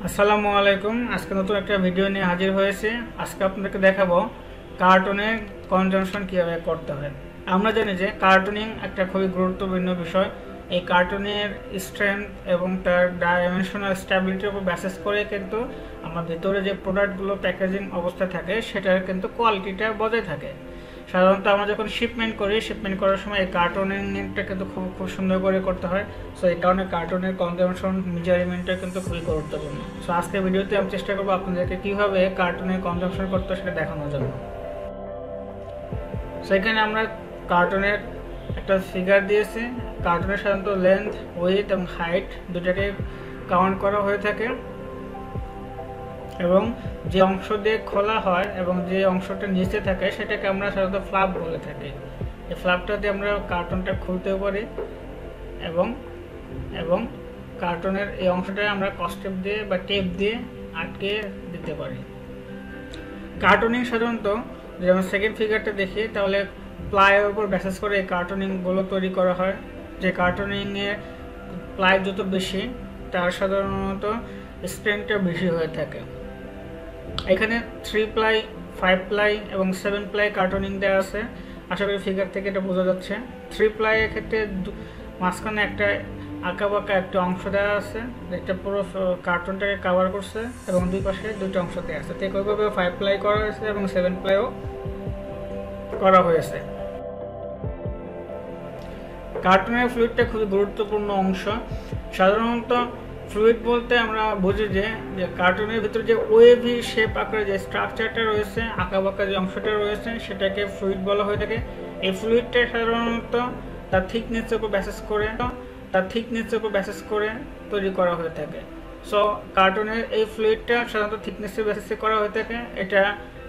আসসালামু আলাইকুম। আজকে নতুন একটা ভিডিও নিয়ে হাজির হয়েছে। আজকে আপনাদেরকে দেখাবো কার্টুনের কনজাম্পশন কিভাবে করতে হয়। আমরা জানি যে কার্টুনিং একটা খুবই গুরুত্বপূর্ণ বিষয়। এই কার্টুনের স্ট্রেংথ এবং তার ডাইমেনশনাল স্ট্যাবিলিটির উপর বেসিস করে কিন্তু আমার ভিতরে যে প্রোডাক্টগুলো প্যাকেজিং অবস্থায় থাকে সেটার কিন্তু কোয়ালিটিটা বজায় থাকে। সাধারণত আমরা যখন শিপমেন্ট করার সময় এই কার্টুনিংটা কিন্তু খুব সুন্দর করে করতে হয়। সো এই কারণে কার্টুনের কনজাম্পশন মেজারমেন্টটা কিন্তু খুবই গুরুত্বপূর্ণ। সো আজকের ভিডিওতে আমি চেষ্টা করবো আপনাদেরকে কীভাবে কার্টুনের কনজাম্পশন করতে হয় সেটা দেখানোর জন্য। সো এখানে আমরা কার্টুনের একটা ফিগার দিয়েছি। কার্টুনের সাধারণত লেন্থ, উইডথ এবং হাইট দুটাকে কাউন্ট করা হয়ে থাকে এবং যে অংশ দিয়ে খোলা হয় এবং যে অংশটা নিচে থাকে সেটাকে আমরা সাধারণত ফ্লাপ বলে থাকি। এই ফ্লাপটা দিয়ে আমরা কার্টুনটা খুলতেও পারি এবং এবং কার্টুনের এই অংশটা আমরা কস্টেপ দিয়ে বা টেপ দিয়ে আটকে দিতে পারি। কার্টুনিং সাধারণত যেমন সেকেন্ড ফিগারটা দেখি তাহলে প্লাইয়ের উপর বেসিস করে এই কার্টুনিংগুলো তৈরি করা হয়। যে কার্টুনিংয়ে প্লাই যত বেশি তার সাধারণত স্ট্রেংথটা বেশি হয়ে থাকে। এখানে 3 প্লাই, 5 প্লাই এবং 7 প্লাই কার্টুনিং দেওয়া আছে। আশা করি ফিগার থেকে এটা বোঝা যাচ্ছে। 3 প্লাইয়ের ক্ষেত্রে মাঝখানে একটা আঁকাবাঁকা একটা অংশ দেওয়া আছে যেটা পুরো কার্টুনটাকে কভার করছে এবং দুই পাশে দুটো অংশ দেওয়া আছে। তো একইভাবে 5 প্লাই করা হয়েছে এবং 7 প্লাইও করা হয়েছে। কার্টুনের ফ্লুইডটা খুবই গুরুত্বপূর্ণ অংশ। সাধারণত ফ্লুইড বলতে আমরা বুঝি যে কার্টুনের ভিতরে যে ওয়েভি শেপ আকারে যে স্ট্রাকচারটা রয়েছে, আঁকাবাঁকা যে অংশটা রয়েছে সেটাকে ফ্লুইড বলা হয়ে থাকে। এই ফ্লুইডটা সাধারণত তার থিকনেসের উপর বেসিস করে তৈরি করা হয়ে থাকে। সো কার্টুনের এই ফ্লুইডটা সাধারণত থিকনেসের বেসিসে করা হয়ে থাকে। এটা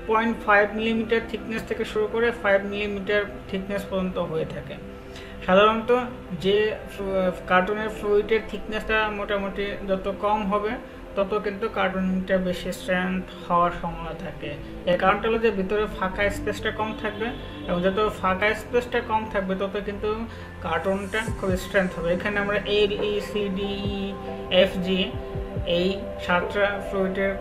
0.5 মিলিমিটার থিকনেস থেকে শুরু করে 5 মিলিমিটার থিকনেস পর্যন্ত হয়ে থাকে। সাধারণত যে কার্টুনের ফ্লুইডের থিকনেসটা মোটামুটি যত কম হবে তত কিন্তু কার্টুনটা বেশি স্ট্রেংথ হওয়ার সম্ভাবনা থাকে। এর কারণটা হলো যে ভিতরে ফাঁকা স্পেসটা কম থাকবে এবং যত ফাঁকা স্পেসটা কম থাকবে তত কিন্তু কার্টুনটা খুব স্ট্রেংথ হবে। এখানে আমরা ABCDEFG এই 7টা ফ্লুইডের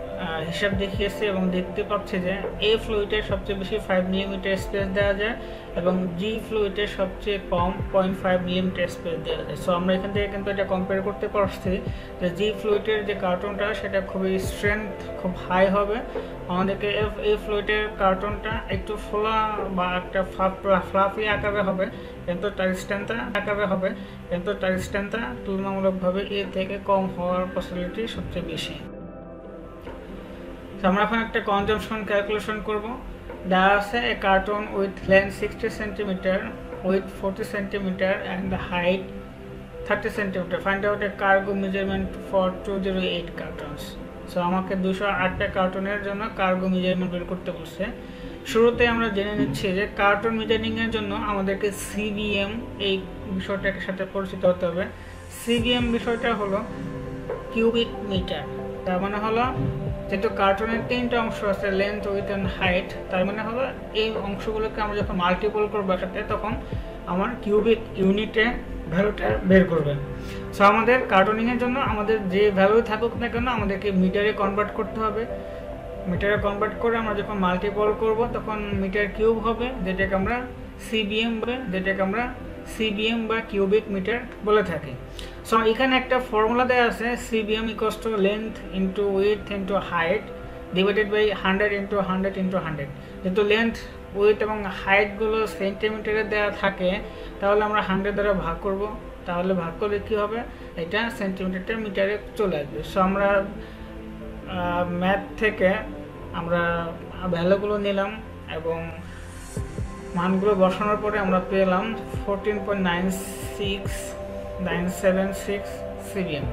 হিসাব দেখিয়েছি এবং দেখতে পাচ্ছি যে এই ফ্লুইডের সবচেয়ে বেশি 5 মিলিমিটার স্পেস দেওয়া যায় এবং জি ফ্লুইডের সবচেয়ে কম 0.5 মিলিমিটার স্পেস দেওয়া যায়। সো আমরা এখান থেকে কিন্তু এটা কম্পেয়ার করতে পারছি যে জি ফ্লুইডের যে কার্টুনটা সেটা খুবই স্ট্রেংথ খুব হাই হবে। আমাদেরকে এই ফ্লুইডের কার্টুনটা একটু ফোলা বা একটা ফ্লাফি আকারে হবে কিন্তু তার স্ট্রেংথটা তুলনামূলকভাবে এর থেকে কম হওয়ার পসিবিলিটি সবচেয়ে বেশি। আমরা এখন একটা কনজাম্পশন ক্যালকুলেশন করব। দেওয়া আছে a cartoon with length 60 centimetre, with 40 centimetre and the height 30 centimetre. Find out A cargo measurement for 208 cartoons. So আমাকে 208টা কার্টুনের জন্য কার্গো মেজারমেন্ট বের করতে বলছে। শুরুতে আমরা জেনে নিচ্ছি যে কার্টুন মেজারিংয়ের জন্য আমাদেরকে সিবিএম এই বিষয়টার সাথে পরিচিত হতে হবে। সিবিএম বিষয়টা হলো কিউবিক মিটার। তার মানে হলো যেহেতু কার্টুনের 3টা অংশ আছে, লেন্থ, উইথ অ্যান্ড হাইট, তার মানে হলো এই অংশগুলোকে আমরা যখন মাল্টিপল করবো একসাথে তখন আমার কিউবিক ইউনিটে ভ্যালুটা বের করবে। সো আমাদের কার্টুনিংয়ের জন্য আমাদের যে ভ্যালু থাকুক না কেন আমাদেরকে মিটারে কনভার্ট করতে হবে। মিটারে কনভার্ট করে আমরা যখন মাল্টিপল করব তখন মিটার কিউব হবে যেটাকে আমরা সিবিএম বা কিউবিক মিটার বলে থাকি। সো এখানে একটা ফর্মুলা দেওয়া আছে CBM equals to length into with into height divided by 100 into 100 into 100। যেহেতু লেন্থ, উইথ এবং হাইটগুলো সেন্টিমিটারে দেওয়া থাকে তাহলে আমরা 100 দ্বারা ভাগ করব। তাহলে ভাগ করলে কী হবে, এটা সেন্টিমিটারটা মিটারে চলে আসবে। সো আমরা ম্যাথ থেকে আমরা ভ্যালুগুলো নিলাম এবং মানগুলো বসানোর পরে আমরা পেলাম 14.96976 সিবিএম।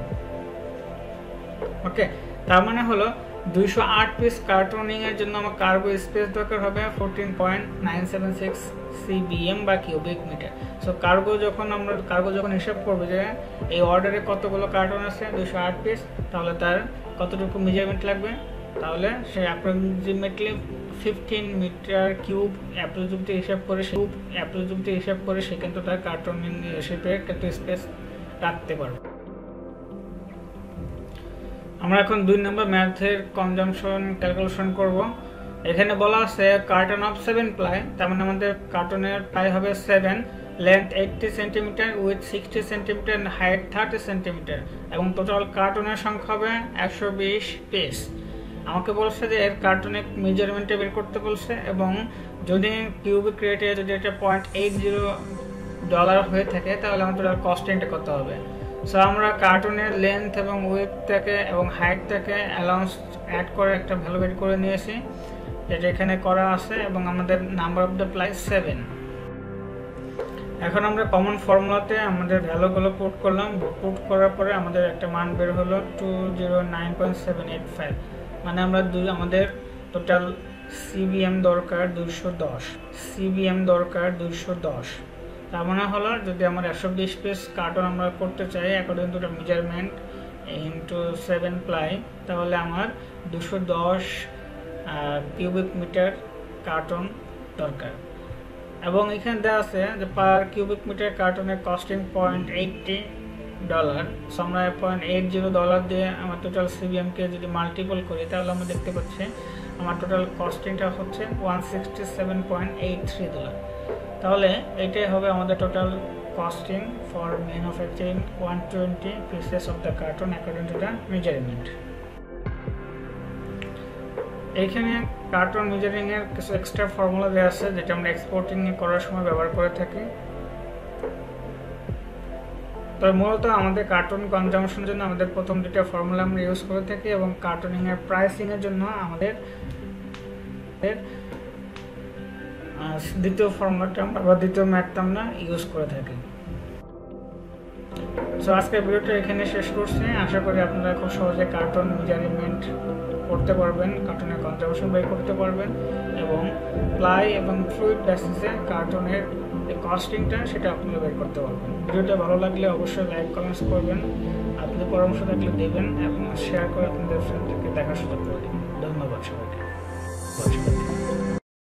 ওকে, তার মানে হলো 208 পিস কার্টুনিংয়ের জন্য আমার কার্গো স্পেস দরকার হবে 14.976 সিবিএম বা কিউবিক মিটার। সো কার্গো যখন হিসাব করবে যে এই অর্ডারে কতগুলো কার্টুন আছে 208 পিস, তাহলে তার কতটুকু মেজারমেন্ট লাগবে, তাহলে সে অ্যাপ্রক্সিমেটলি 15 মিটার কিউব অ্যাপ্রক্সিমেটলি হিসাব করে সে কিন্তু তার কার্টুনিং শেপে একটা স্পেস রাখতে পারবে। আমরা এখন 2 নম্বর ম্যাথের কনজাম্পশন ক্যালকুলেশন করব। এখানে বলা আছে কার্টন অফ 7 প্লাই, তার মানে আমাদের কার্টনের প্লাই হবে 7, length 80 centimetre, with 60 centimetre, height 30 centimetre, এবং টোটাল কার্টনের সংখ্যা হবে 120 পিস। আমাকে বলছে যে এর কার্টনের মেজারমেন্টে বের করতে বলছে, এবং যদি কিউবিক রেটে যদি এটা $0.80 হয়ে থাকে তাহলে আমাদের কস্টিংটা কত হবে। সো আমরা কার্টনের লেন্থ এবং উইথ থেকে এবং হাইট থেকে অ্যালাউন্স অ্যাড করে একটা ভ্যালু বের করে নিয়েছি, যেটা এখানে করা আছে, এবং আমাদের নাম্বার অফ দ্য প্লাই 7। এখন আমরা কমন ফর্মুলাতে আমাদের ভ্যালুগুলো পুট করলাম। পুট করার পরে আমাদের একটা মান বের হলো 209.785, মানে আমরা আমাদের টোটাল সিবিএম দরকার 210, সিবিএম দরকার 210। তার মানে হলো যদি আমার 120 পিস কার্টন আমরা করতে চাই according to the measurement into 7 ply, তাহলে আমার 210 কিউবিক মিটার কার্টন দরকার। এবং এখানে দেওয়া আছে যে পার কিউবিক মিটার কার্টনের কস্টিং $0.80। সো আমরা $0.80 দিয়ে আমার টোটাল সিবিএমকে যদি মাল্টিপল করি তাহলে আমরা দেখতে পাচ্ছি আমার টোটাল কস্টিংটা হচ্ছে $167.83। তাহলে এটাই হবে আমাদের total costing for manufacturing 120 pieces of the carton according to the measurement. এইখানে কার্টন মেজারিং এর কিছু এক্সট্রা ফর্মুলা দেওয়া আছে যেটা আমরা এক্সপোর্টিং করার সময় ব্যবহার করে থাকি। তো মূলত আমাদের কার্টন কনজাম্পশনের জন্য আমাদের প্রথম দুটো ফর্মুলা আমরা ইউজ করে থাকি, এবং কার্টনিং এর প্রাইসিং এর জন্য আমাদের দ্বিতীয় ফর্মুলাটা আমরা বা দ্বিতীয় ম্যাথটা আমরা ইউজ করে থাকি। সো আজকের ভিডিওটা এখানে শেষ করছি। আশা করি আপনারা খুব সহজে কার্টন মেজারমেন্ট করতে পারবেন, কার্টনের কনজাম্পশন বের করতে পারবেন, এবং প্লাই এবং ফ্লুইড বেসিসে কার্টনের যে কস্টিংটা সেটা আপনারা বের করতে পারবেন। ভিডিওটা ভালো লাগলে অবশ্যই লাইক কমেন্টস করবেন, আপনাদের পরামর্শ থাকলে দেবেন, এবং শেয়ার করে আপনাদের ফ্রেন্ডদেরকে দেখার সুযোগ করে দিন। ধন্যবাদ সবাইকে।